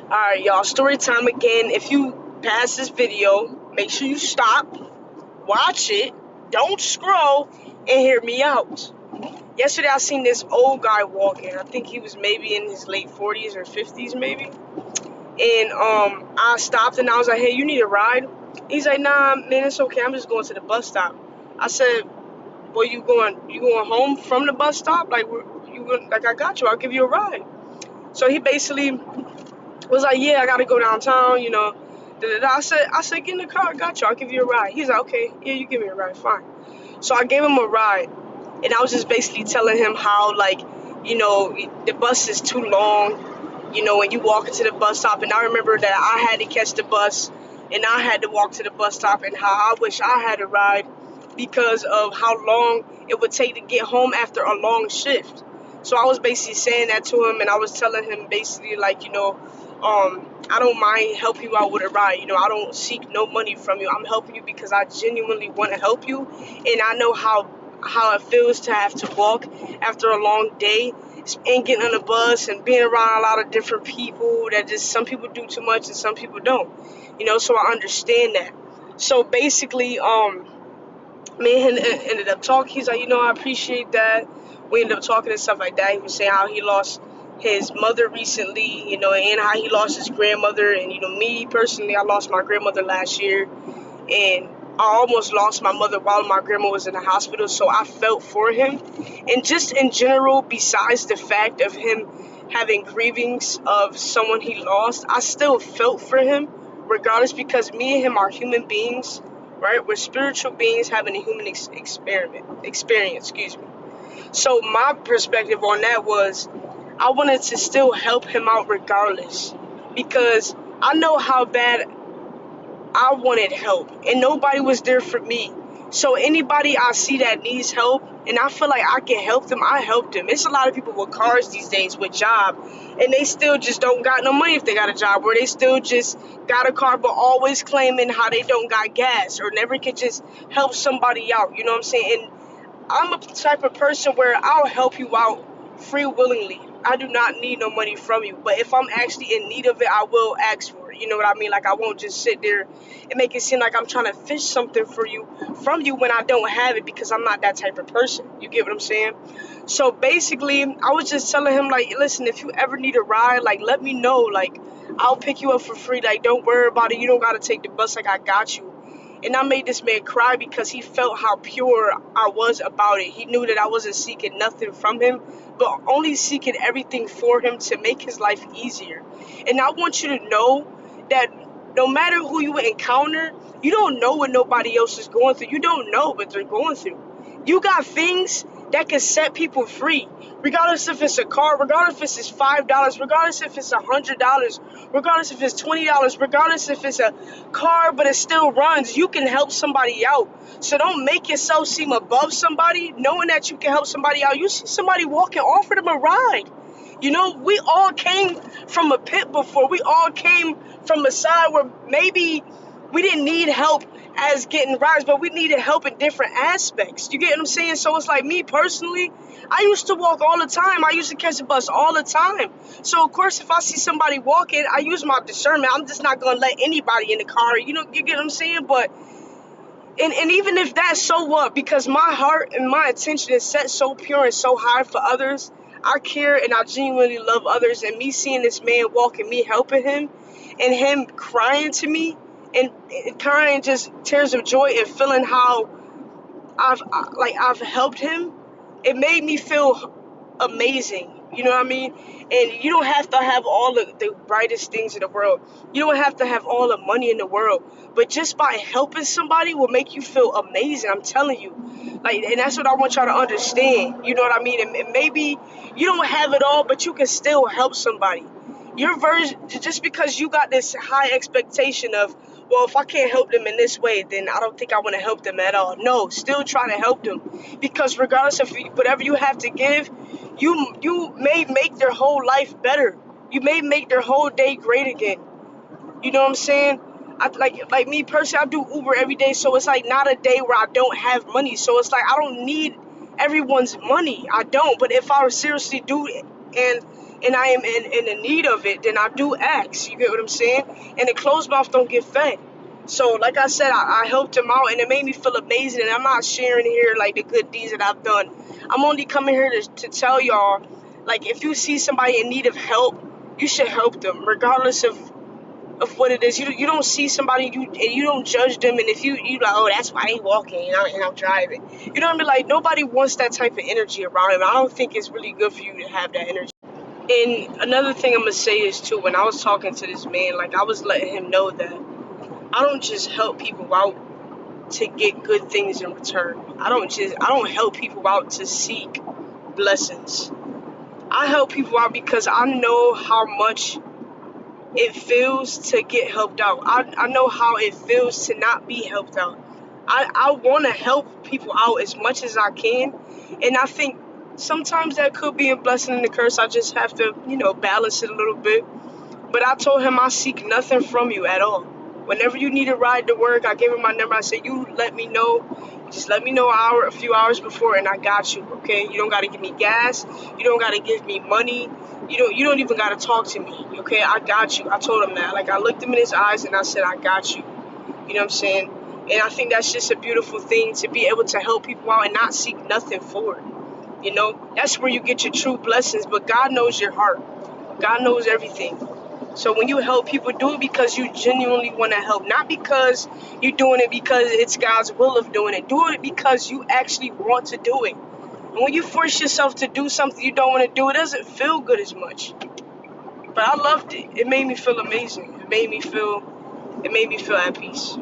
Alright, y'all, story time again. If you pass this video, make sure you stop, watch it, don't scroll, and hear me out. Yesterday, I seen this old guy walking. I think he was maybe in his late 40s or 50s, maybe. And I stopped and I was like, hey, you need a ride? He's like, nah, man, it's okay. I'm just going to the bus stop. I said, well, you going home from the bus stop? Like, I got you. I'll give you a ride. So he basically was like, yeah, I gotta go downtown, I said, get in the car, I got you, I'll give you a ride. He's like, okay, yeah, you give me a ride, fine. So I gave him a ride, and I was just basically telling him how, like, the bus is too long, when you walk into the bus stop, and I remember that I had to catch the bus, and I had to walk to the bus stop, and how I wish I had a ride because of how long it would take to get home after a long shift. So I was basically saying that to him, and I was telling him basically, like, I don't mind helping you out with a ride. I don't seek no money from you. I'm helping you because I genuinely want to help you, and I know how it feels to have to walk after a long day and getting on a bus and being around a lot of different people that just some people do too much and some people don't. So I understand that. So basically, me and him ended up talking. He's like, I appreciate that. We ended up talking and stuff like that. He was saying how he lost his mother recently, and how he lost his grandmother. And, me personally, I lost my grandmother last year. And I almost lost my mother while my grandma was in the hospital. So I felt for him. And just in general, besides the fact of him having grievings of someone he lost, I still felt for him regardless, because me and him are human beings, right? We're spiritual beings having a human experience. So my perspective on that was I wanted to still help him out regardless, because I know how bad I wanted help and nobody was there for me. So anybody I see that needs help and I feel like I can help them, I help them. It's a lot of people with cars these days with job, and they still just don't got no money if they got a job, or they still just got a car but always claiming how they don't got gas or never could just help somebody out. You know what I'm saying? And I'm a type of person where I'll help you out free willingly. I do not need no money from you. But if I'm actually in need of it, I will ask for it. You know what I mean? Like, I won't just sit there and make it seem like I'm trying to fish something from you when I don't have it, because I'm not that type of person. You get what I'm saying? So basically, I was just telling him, like, listen, if you ever need a ride, like, let me know. Like, I'll pick you up for free. Like, don't worry about it. You don't got to take the bus. Like, I got you. And I made this man cry because he felt how pure I was about it. He knew that I wasn't seeking nothing from him, but only seeking everything for him to make his life easier. And I want you to know that no matter who you encounter, you don't know what nobody else is going through. You don't know what they're going through. You got things that can set people free, regardless if it's a car, regardless if it's $5, regardless if it's $100, regardless if it's $20, regardless if it's a car but it still runs. You can help somebody out. So don't make yourself seem above somebody, knowing that you can help somebody out. You see somebody walking, offer them a ride. We all came from a pit before. We all came from a side where maybe we didn't need help as getting rides, but we needed help in different aspects. You get what I'm saying? So it's like, me personally, I used to walk all the time. I used to catch the bus all the time. So of course, if I see somebody walking, I use my discernment. I'm just not gonna let anybody in the car. You get what I'm saying? But and even if that's, so what? Because my heart and my intention is set so pure and so high for others. I care and I genuinely love others. And me seeing this man walk and me helping him and him crying to me and crying just tears of joy and feeling how I've helped him, it made me feel amazing. You know what I mean? And you don't have to have all the brightest things in the world. You don't have to have all the money in the world. But just by helping somebody will make you feel amazing. I'm telling you. And that's what I want y'all to understand. You know what I mean? And maybe you don't have it all, but you can still help somebody. Your version, just because you got this high expectation of, well, if I can't help them in this way, then I don't think I want to help them at all. No, still try to help them, because regardless of whatever you have to give, you may make their whole life better. You may make their whole day great again. You know what I'm saying? Like me personally, I do Uber every day, so it's like not a day where I don't have money. So it's like I don't need everyone's money. I don't. But if I seriously do, and and I am in the need of it, then I do ask. You get what I'm saying? And the closed mouth don't get fed. So, like I said, I helped him out, and it made me feel amazing. And I'm not sharing here like the good deeds that I've done. I'm only coming here to tell y'all, like, if you see somebody in need of help, you should help them, regardless of what it is. You don't see somebody and you don't judge them, and if you like, oh, that's why they walking and I'm driving. You know what I mean? Like, nobody wants that type of energy around them. I don't think it's really good for you to have that energy. And another thing I'm gonna say is too, when I was talking to this man, like, I was letting him know that I don't just help people out to get good things in return. I don't help people out to seek blessings. I help people out because I know how much it feels to get helped out. I know how it feels to not be helped out. I want to help people out as much as I can, and I think sometimes that could be a blessing and a curse. I just have to, balance it a little bit. But I told him I seek nothing from you at all. Whenever you need a ride to work, I gave him my number. I said, you let me know. Just let me know a few hours before, and I got you, okay? You don't got to give me gas. You don't got to give me money. You don't even got to talk to me, okay? I got you. I told him that. Like, I looked him in his eyes, and I said, I got you. You know what I'm saying? And I think that's just a beautiful thing, to be able to help people out and not seek nothing for it. That's where you get your true blessings. But God knows your heart. God knows everything. So when you help people, do it because you genuinely want to help. Not because you're doing it because it's God's will of doing it. Do it because you actually want to do it. And when you force yourself to do something you don't want to do, it doesn't feel good as much. But I loved it. It made me feel amazing. It made me feel at peace.